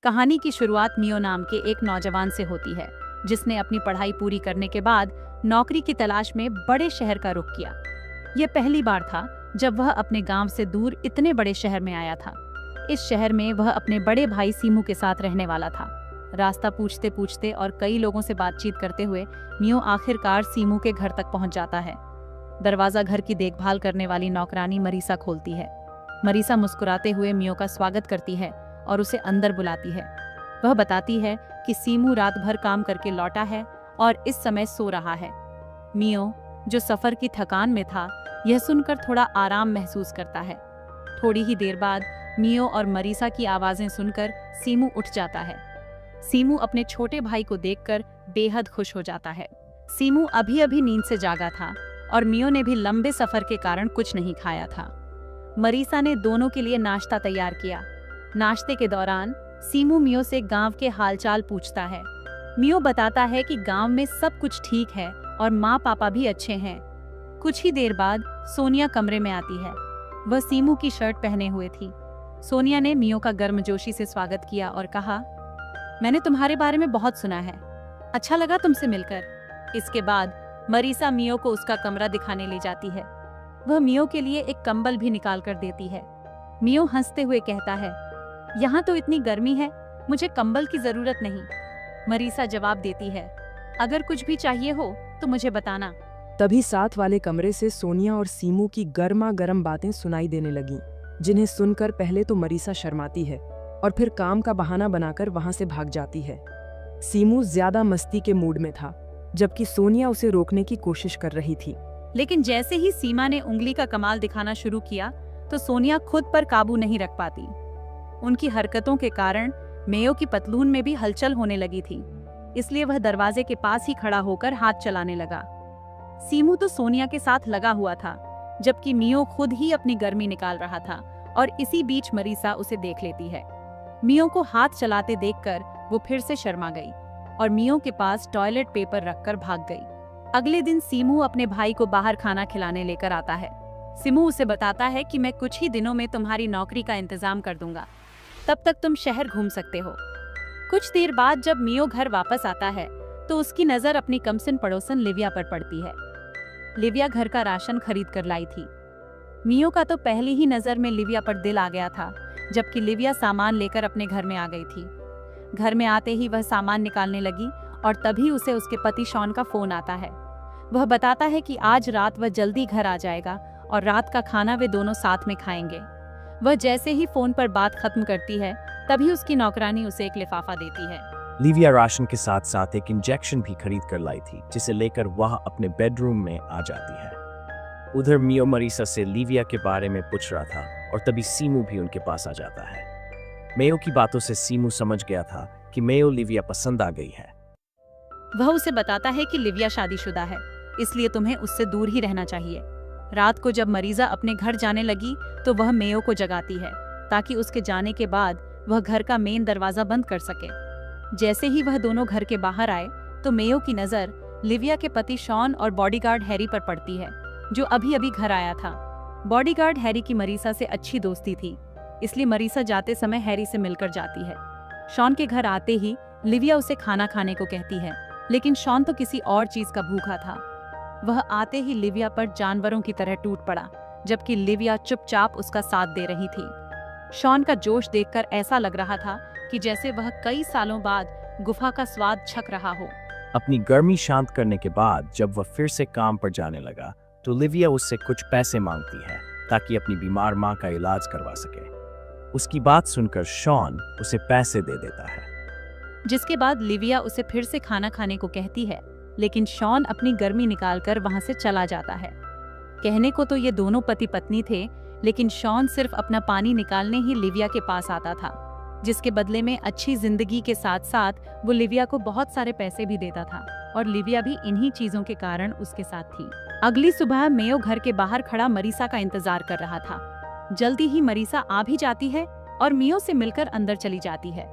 कहानी की शुरुआत मियो नाम के एक नौजवान से होती है, जिसने अपनी पढ़ाई पूरी करने के बाद नौकरी की तलाश में बड़े शहर का रुख किया। यह पहली बार था जब वह अपने गांव से दूर इतने बड़े शहर में आया था। इस शहर में वह अपने बड़े भाई सीमू के साथ रहने वाला था। रास्ता पूछते पूछते और कई लोगों से बातचीत करते हुए मियो आखिरकार सीमू के घर तक पहुंच जाता है। दरवाजा घर की देखभाल करने वाली नौकरानी मरीसा खोलती है। मरीसा मुस्कुराते हुए मियो का स्वागत करती है और उसे अंदर बुलाती है। वह बताती है कि सीमू रात भर काम करके लौटा है और इस समय सो रहा है। मियो, जो सफर की थकान में था, यह सुनकर थोड़ा आराम महसूस करता है। थोड़ी ही देर बाद मियो और मरीसा की आवाजें सुनकर सीमू उठ जाता है। सीमू अपने छोटे भाई को देखकर बेहद खुश हो जाता है। सीमू अभी अभी नींद से जागा था और मियो ने भी लंबे सफर के कारण कुछ नहीं खाया था। मरीसा ने दोनों के लिए नाश्ता तैयार किया। नाश्ते के दौरान सीमू मियो से गांव के हालचाल पूछता है। मियो बताता है कि गांव में सब कुछ ठीक है और माँ पापा भी अच्छे हैं। कुछ ही देर बाद सोनिया कमरे में आती है। वह सीमू की शर्ट पहने हुए थी। सोनिया ने मियो का गर्मजोशी से स्वागत किया और कहा, मैंने तुम्हारे बारे में बहुत सुना है, अच्छा लगा तुमसे मिलकर। इसके बाद मरीसा मियो को उसका कमरा दिखाने ले जाती है। वह मियो के लिए एक कंबल भी निकाल कर देती है। मियो हंसते हुए कहता है, यहाँ तो इतनी गर्मी है, मुझे कंबल की जरूरत नहीं। मरीसा जवाब देती है, अगर कुछ भी चाहिए हो तो मुझे बताना। तभी साथ वाले कमरे से सोनिया और सीमू की गर्मा गर्म बातें सुनाई देने लगीं, जिन्हें सुनकर पहले तो मरीसा शर्माती है और फिर काम का बहाना बनाकर वहां से भाग जाती है। सीमू ज्यादा मस्ती के मूड में था, जबकि सोनिया उसे रोकने की कोशिश कर रही थी। लेकिन जैसे ही सीमा ने उंगली का कमाल दिखाना शुरू किया तो सोनिया खुद पर काबू नहीं रख पाती। उनकी हरकतों के कारण मेयो की पतलून में भी हलचल होने लगी थी, इसलिए वह दरवाजे के पास ही खड़ा होकर हाथ चलाने लगा। सीमू तो सोनिया के साथ लगा हुआ था, जबकि मियो खुद ही अपनी गर्मी निकाल रहा था और इसी बीच मरीसा उसे देख लेती है। मियो को हाथ चलाते देखकर वो फिर से शर्मा गई और मियो के पास टॉयलेट पेपर रखकर भाग गई। अगले दिन सीमू अपने भाई को बाहर खाना खिलाने लेकर आता है। सीमू उसे बताता है कि मैं कुछ ही दिनों में तुम्हारी नौकरी का इंतजाम कर दूंगा, तब तक तुम शहर घूम सकते हो। कुछ देर बाद जब मियो घर वापस आता है तो उसकी नजर अपनी कमसिन पड़ोसन लिविया पर पड़ती है। लिविया घर का राशन खरीद कर लाई थी। मियो का तो पहली ही नजर में लिविया पर दिल आ गया था, जबकि लिविया सामान लेकर अपने घर में आ गई थी। घर में आते ही वह सामान निकालने लगी और तभी उसे उसके पति शॉन का फोन आता है। वह बताता है कि आज रात वह जल्दी घर आ जाएगा और रात का खाना वे दोनों साथ में खाएंगे। वह जैसे ही फोन पर बात खत्म करती है, तभी उसकी नौकरानी उसे एक लिफाफा देती है। लिविया राशन के साथ साथ एक इंजेक्शन भी खरीद कर लाई थी, जिसे लेकर वह अपने बेडरूम में आ जाती है। उधर मियो मरीसा से लिविया के बारे में पूछ रहा था और तभी सीमू भी उनके पास आ जाता है। मेयो की बातों से सीमू समझ गया था कि मेयो लिविया पसंद आ गई है। वह उसे बताता है कि लिविया शादीशुदा है, इसलिए तुम्हें उससे दूर ही रहना चाहिए। रात को जब मरीजा अपने घर जाने लगी तो वह मेयो को जगाती है, ताकि उसके जाने के बाद वह घर का मेन दरवाजा बंद कर सके। जैसे ही वह दोनों घर के बाहर आए तो मेयो की नजर लिविया के पति शॉन और बॉडीगार्ड हैरी पर पड़ती है, जो अभी अभी घर आया था। बॉडीगार्ड हैरी की मरीसा से अच्छी दोस्ती थी, इसलिए मरीसा जाते समय हैरी से मिलकर जाती है। शॉन के घर आते ही लिविया उसे खाना खाने को कहती है, लेकिन शॉन तो किसी और चीज का भूखा था। वह आते ही लिविया पर जानवरों की तरह टूट पड़ा, जबकि लिविया चुपचाप उसका साथ दे रही थी। शॉन का जोश देखकर ऐसा लग रहा था कि जैसे वह कई सालों बाद गुफा का स्वाद छक रहा हो। अपनी गर्मी शांत करने के बाद जब वह फिर से काम पर जाने लगा तो लिविया उससे कुछ पैसे मांगती है, ताकि अपनी बीमार माँ का इलाज करवा सके। उसकी बात सुनकर शॉन उसे पैसे दे देता है, जिसके बाद लिविया उसे फिर से खाना खाने को कहती है, लेकिन शॉन अपनी गर्मी निकालकर वहां से चला जाता है। कहने को तो ये दोनों पति पत्नी थे, लेकिन शॉन सिर्फ अपना पानी निकालने ही लिविया के पास आता था, जिसके बदले में अच्छी जिंदगी के साथ साथ वो लिविया को बहुत सारे पैसे भी देता था, और लिविया भी इन्हीं चीजों के कारण उसके साथ थी। अगली सुबह मेयो घर के बाहर खड़ा मरीसा का इंतजार कर रहा था। जल्दी ही मरीसा आ भी जाती है और मियो से मिलकर अंदर चली जाती है।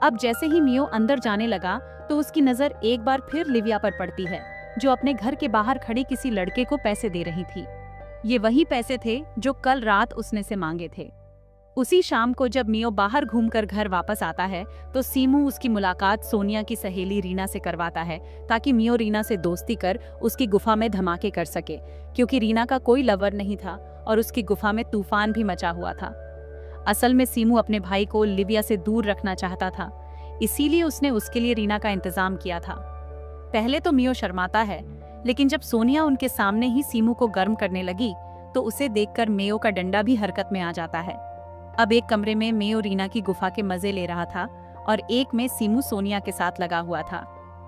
अब जैसे ही मियो अंदर जाने लगा तो उसकी नजर एक बार फिर लिविया पर पड़ती है, जो अपने घर के बाहर खड़े किसी लड़के को पैसे दे रही थी। ये वही पैसे थे जो कल रात उसने से मांगे थे। उसी शाम को जब मियो बाहर घूमकर घर वापस आता है तो सीमू उसकी मुलाकात सोनिया की सहेली रीना से करवाता है ताकि मियो रीना से दोस्ती कर उसकी गुफा में धमाके कर सके, क्योंकि रीना का कोई लवर नहीं था और उसकी गुफा में तूफान भी मचा हुआ था। असल में सीमू अपने भाई को लिविया से दूर रखना चाहता था, इसीलिए उसने उसके लिए रीना का इंतजाम किया था। पहले तो मियो शर्माता है, लेकिन जब सोनिया उनके सामने ही सीमू को गर्म करने लगी तो उसे देखकर मेयो का डंडा भी हरकत में आ जाता है। अब एक कमरे में मेयो रीना की गुफा के मजे ले रहा था और एक में सीमू सोनिया के साथ लगा हुआ था।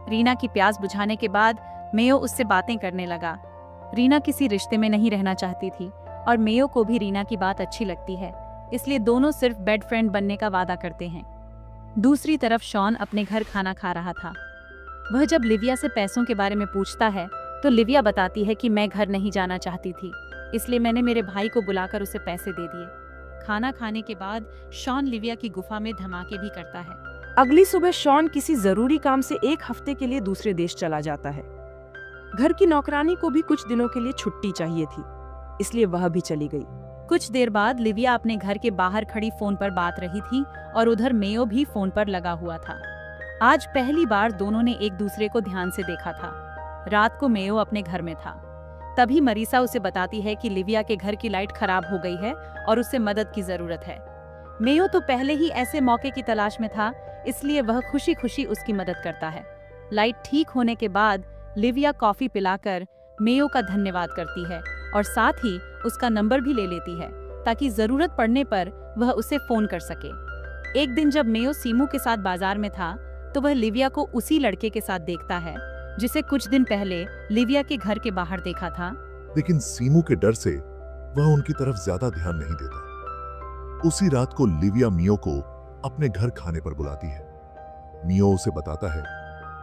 रीना की प्यास बुझाने के बाद मेयो उससे बातें करने लगा। रीना किसी रिश्ते में नहीं रहना चाहती थी और मेयो को भी रीना की बात अच्छी लगती है, इसलिए दोनों सिर्फ बेड फ्रेंड बनने का वादा करते हैं। दूसरी तरफ शॉन अपने घर खाना खा रहा था। वह जब लिविया से पैसों के बारे में पूछता है तो लिविया बताती है कि मैं घर नहीं जाना चाहती थी, इसलिए मैंने मेरे भाई को बुलाकर उसे पैसे दे दिए। खाना खाने के बाद शॉन लिविया की गुफा में धमाके भी करता है। अगली सुबह शॉन किसी जरूरी काम से 1 हफ्ते के लिए दूसरे देश चला जाता है। घर की नौकरानी को भी कुछ दिनों के लिए छुट्टी चाहिए थी, इसलिए वह भी चली गई। कुछ देर बाद लिविया अपने घर के बाहर खड़ी फोन पर बात रही थी और उधर मेयो भी फोन पर लगा हुआ था। आज पहली बार दोनों ने एक दूसरे को ध्यान से देखा था। रात को मेयो अपने घर में था, तभी मरीसा उसे बताती है कि लिविया के घर की लाइट खराब हो गई है और उसे मदद की जरूरत है। मेयो तो पहले ही ऐसे मौके की तलाश में था, इसलिए वह खुशी खुशी उसकी मदद करता है। लाइट ठीक होने के बाद लिविया कॉफी पिलाकर मेयो का धन्यवाद करती है और साथ ही उसका नंबर भी ले लेती है ताकि जरूरत पड़ने पर वह उसे फोन कर सके। एक दिन जब मेयो सीमू के साथ बाजार में था तो वह लिविया को उसी लड़के के साथ देखता है जिसे कुछ दिन पहले लिविया के घर के बाहर देखा था। लेकिन सीमू के डर से वह उनकी तरफ ज्यादा ध्यान नहीं देता। उसी रात को लिविया मियो को अपने घर खाने पर बुलाती है। मियो उसे बताता है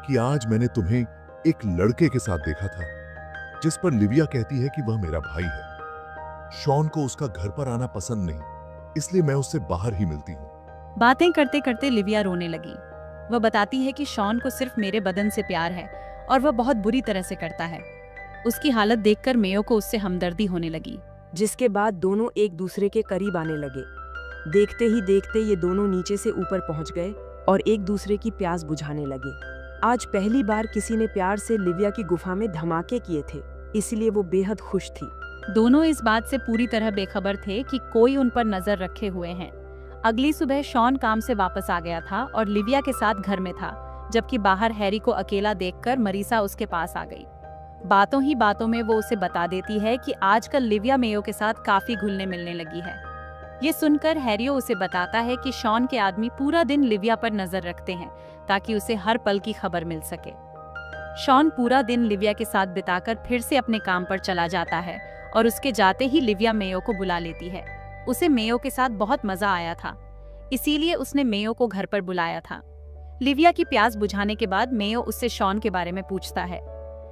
कि आज मैंने तुम्हें एक लड़के के साथ देखा था, जिस पर लिविया कहती है कि वह मेरा भाई है। शॉन को उसका घर पर आना पसंद नहीं, इसलिए मैं उससे बाहर ही मिलती हूँ। बातें करते करते लिविया रोने लगी। वह बताती है कि शॉन को सिर्फ मेरे बदन से प्यार है और वह बहुत बुरी तरह से करता है। उसकी हालत देखकर मेयो को उससे हमदर्दी होने लगी, जिसके बाद दोनों एक दूसरे के करीब आने लगे। देखते ही देखते ये दोनों नीचे से ऊपर पहुंच गए और एक दूसरे की प्यास बुझाने लगे। आज पहली बार किसी ने प्यार से लिविया की गुफा में धमाके किए थे, इसलिए वो बेहद खुश थी। दोनों इस बात से पूरी तरह बेखबर थे कि कोई उन पर नजर रखे हुए हैं। अगली सुबह शॉन काम से वापस आ गया था और लिविया के साथ घर में था, जबकि बाहर हैरी को अकेला देखकर मरीसा उसके पास आ गई। बातों ही बातों में वो उसे बता देती है कि आजकल लिविया मेयो के साथ काफी घुलने मिलने लगी है। ये सुनकर हैरियो उसे बताता है कि शॉन के आदमी पूरा दिन लिविया पर नजर रखते हैं ताकि उसे हर पल की खबर मिल सके। शॉन पूरा दिन लिविया के साथ बिताकर फिर से अपने काम पर चला जाता है और उसके जाते ही लिविया मेयो को बुला लेती है। उसे मेयो के साथ बहुत मजा आया था, इसीलिए उसने मेयो को घर पर बुलाया था। लिविया की प्यास बुझाने के बाद मेयो उससे शॉन के बारे में पूछता है।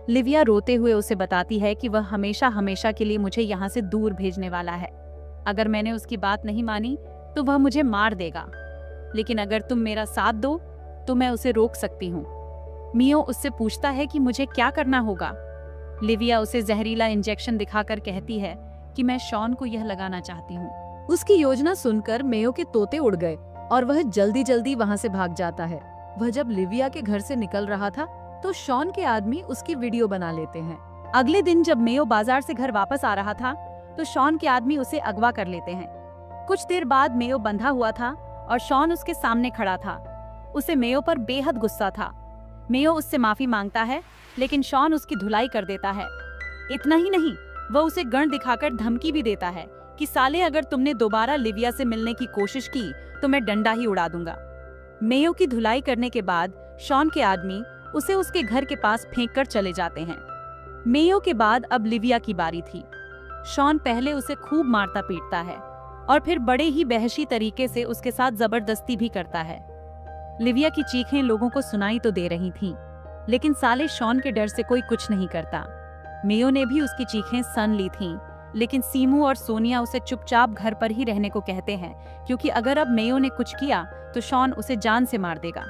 लिविया रोते हुए उसे बताती है कि वह हमेशा हमेशा के लिए मुझे यहाँ से दूर भेजने वाला है। अगर मैंने उसकी बात नहीं मानी तो वह मुझे मार देगा, लेकिन अगर तुम मेरा साथ दो तो मैं उसे रोक सकती हूँ। मियो उससे पूछता है कि मुझे क्या करना होगा। लिविया उसे जहरीला इंजेक्शन दिखाकर कहती है कि मैं शॉन को यह लगाना चाहती हूँ। उसकी योजना सुनकर मेयो के तोते उड़ गए और वह जल्दी जल्दी वहाँ से भाग जाता है। वह जब लिविया के घर से निकल रहा था तो शॉन के आदमी उसकी वीडियो बना लेते हैं। अगले दिन जब मेयो बाजार से घर वापस आ रहा था तो शॉन के आदमी उसे अगवा कर लेते हैं। कुछ देर बाद मेयो बंधा हुआ था और शॉन उसके सामने खड़ा था। उसे मेयो पर बेहद गुस्सा था। मेयो उससे माफी मांगता है, लेकिन शॉन उसकी धुलाई कर देता है। इतना ही नहीं, वह उसे गन दिखाकर धमकी भी देता है कि साले अगर तुमने दोबारा लिविया से मिलने की कोशिश की तो मैं डंडा ही उड़ा दूंगा। मेयो की धुलाई करने के बाद शॉन के आदमी उसे उसके घर के पास फेंककर चले जाते हैं। मेयो के बाद अब लिविया की बारी थी। शॉन पहले उसे खूब मारता पीटता है और फिर बड़े ही बहशी तरीके से उसके साथ जबरदस्ती भी करता है। लिविया की चीखें लोगों को सुनाई तो दे रही थीं, लेकिन साले शॉन के डर से कोई कुछ नहीं करता। मेयो ने भी उसकी चीखें सुन ली थीं, लेकिन सीमू और सोनिया उसे चुपचाप घर पर ही रहने को कहते हैं, क्योंकि अगर अब मेयो ने कुछ किया तो शॉन उसे जान से मार देगा।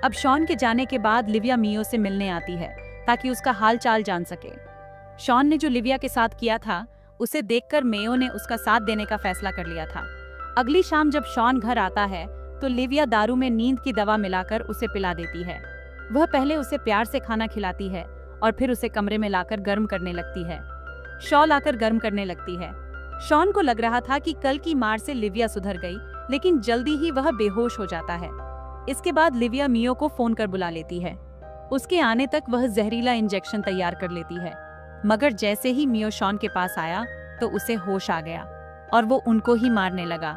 अब शॉन के जाने के बाद लिविया मियो से मिलने आती है ताकि उसका हाल चाल जान सके। शॉन ने जो लिविया के साथ किया था उसे देखकर मेयो ने उसका साथ देने का फैसला कर लिया था अगली शाम जब शॉन घर आता है तो लिविया दारू में नींद की दवा मिलाकर उसे पिला देती है। वह पहले उसे प्यार से खाना खिलाती है और फिर उसे कमरे में लाकर गर्म करने लगती है। शॉल आकर गर्म करने लगती है। शॉन को लग रहा था कि कल की मार से लिविया सुधर गई, लेकिन जल्दी ही वह बेहोश हो जाता है। इसके बाद लिविया मियो को फोन कर बुला लेती है। उसके आने तक वह जहरीला इंजेक्शन तैयार कर लेती है, मगर जैसे ही मियो शॉन के पास आया तो उसे होश आ गया और वो उनको ही मारने लगा।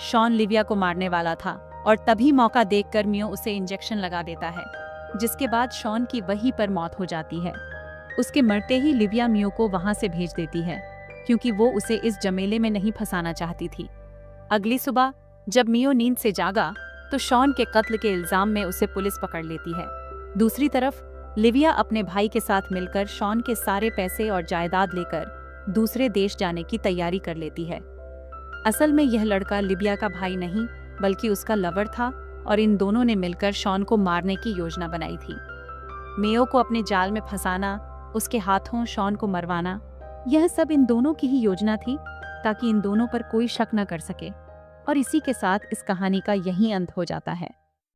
शॉन लिविया को मारने वाला था और तभी मौका देखकर मियो उसे इंजेक्शन लगा देता है, जिसके बाद शॉन की वहीं पर मौत हो जाती है। उसके मरते ही लिविया मियो को वहां से भेज देती है, क्योंकि वो उसे इस जमेले में नहीं फंसाना चाहती थी। अगली सुबह जब मियो नींद से जागा तो शॉन के कत्ल के इल्जाम में उसे पुलिस पकड़ लेती है। दूसरी तरफ लिविया अपने भाई के साथ मिलकर शॉन के सारे पैसे और जायदाद लेकर दूसरे देश जाने की तैयारी कर लेती है। असल में यह लड़का लिविया का भाई नहीं बल्कि उसका लवर था और इन दोनों ने मिलकर शॉन को मारने की योजना बनाई थी। मेयो को अपने जाल में फंसाना, उसके हाथों शॉन को मरवाना, यह सब इन दोनों की ही योजना थी ताकि इन दोनों पर कोई शक न कर सके। और इसी के साथ इस कहानी का यही अंत हो जाता है।